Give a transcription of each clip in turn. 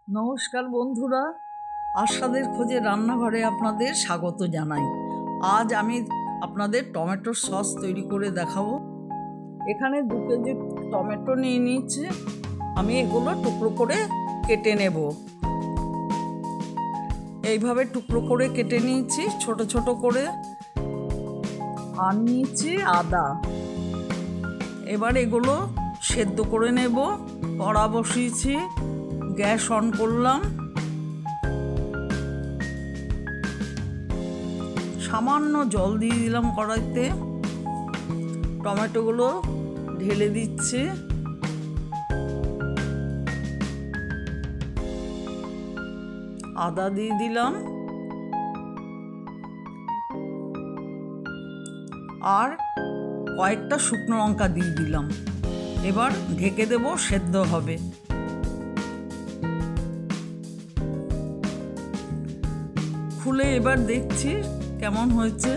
নমস্কার বন্ধুরা, আস্বাদের খোঁজে রান্নাঘরে আপনাদের স্বাগত জানাই। আজ আমি আপনাদের টমেটোর সস তৈরি করে দেখাবো। এখানে 2 কেজি টমেটো নিয়ে নিয়েছি। আমি এগুলো টুকরো করে কেটে নেব। এইভাবে টুকরো করে কেটে নিয়েছি ছোট ছোট করে। আর নিয়েছি আদা। এবার এগুলো সেদ্ধ করে নেব। কড়া বসিয়েছি, গ্যাস অন করলাম। সামান্য জল দিয়ে দিলাম কড়াইতে। টমেটোগুলো ঢেলে দিচ্ছি। আদা দিয়ে দিলাম আর কয়েকটা শুকনো লঙ্কা দিয়ে দিলাম। এবার ঢেকে দেব, সেদ্ধ হবে। খুলে এবার দেখছি কেমন হয়েছে।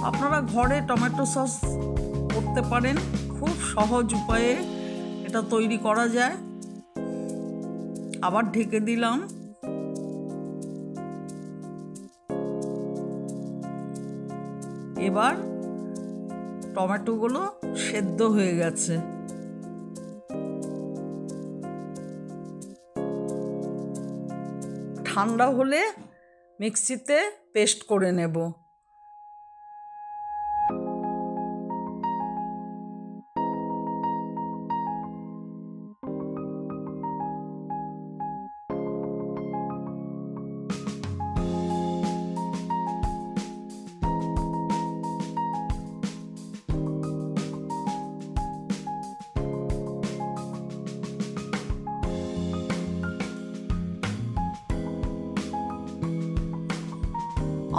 আপনারা ঘরে টমেটো সস করতে পারেন, খুব সহজ উপায়ে এটা তৈরি করা যায়। আবার ঢেকে দিলাম। এবার টমেটোগুলো সেদ্ধ হয়ে গেছে। ঠান্ডা হলে মিক্সিতে পেস্ট করে নেব।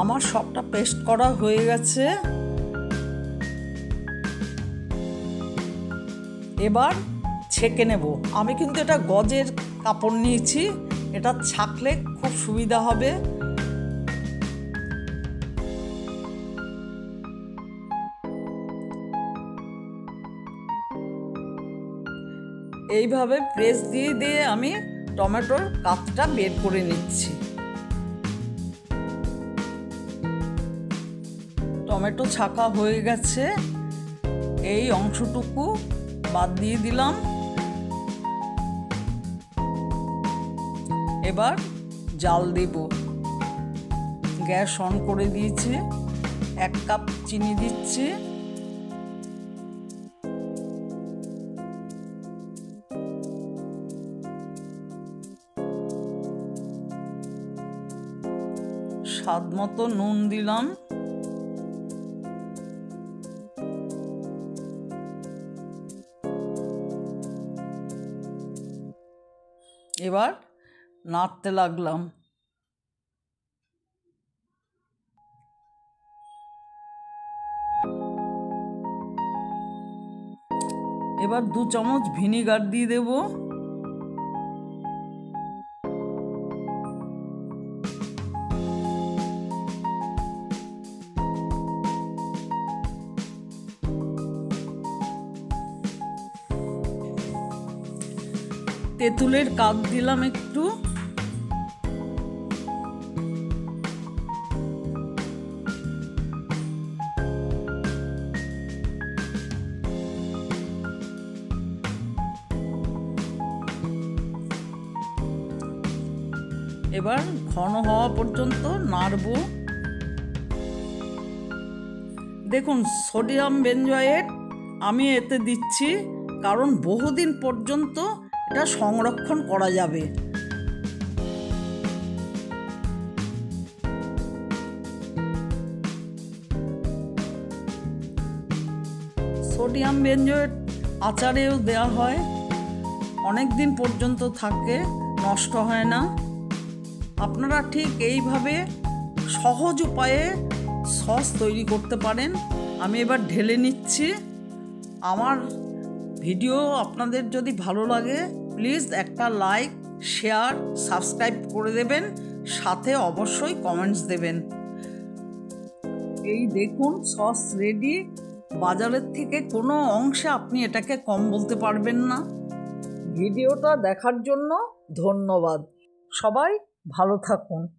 আমার সবটা পেস্ট করা হয়ে গেছে। এবার ছেঁকে নেব। আমি কিন্তু এটা গজের কাপড় নিয়েছি, এটা ছাকলে খুব সুবিধা হবে। এইভাবে প্রেস দিয়ে দিয়ে আমি টমেটোর কাঁচটা বের করে নিচ্ছি। টমেটো ছাকা হয়ে গেছে। এই অংশটুকু বাদ দিয়ে দিলাম। এবার জাল দেব। গ্যাস অন করে দিয়েছি। 1 কাপ চিনি দিচ্ছি। স্বাদ মতো নুন দিলাম। এবার নাড়তে লাগলাম। এবার 2 চামচ ভিনিগার দিয়ে দেব। তেঁতুলের কাপ দিলাম একটু। এবার ঘন হওয়া পর্যন্ত নাড়ব। দেখুন, সোডিয়াম বেনজয়েট আমি এতে দিচ্ছি কারণ বহুদিন পর্যন্ত এটা সংরক্ষণ করা যাবে। সোডিয়াম বেনজয়েট আচারেও দেওয়া হয়, অনেক দিন পর্যন্ত থাকে, নষ্ট হয় না। আপনারা ঠিক এইভাবে সহজ উপায়ে সস তৈরি করতে পারেন। আমি এবার ঢেলে নিচ্ছি। আমার ভিডিও আপনাদের যদি ভালো লাগে প্লিজ একটা লাইক, শেয়ার, সাবস্ক্রাইব করে দেবেন, সাথে অবশ্যই কমেন্টস দেবেন। এই দেখুন সস রেডি। বাজারের থেকে কোনো অংশে আপনি এটাকে কম বলতে পারবেন না। ভিডিওটা দেখার জন্য ধন্যবাদ। সবাই ভালো থাকুন।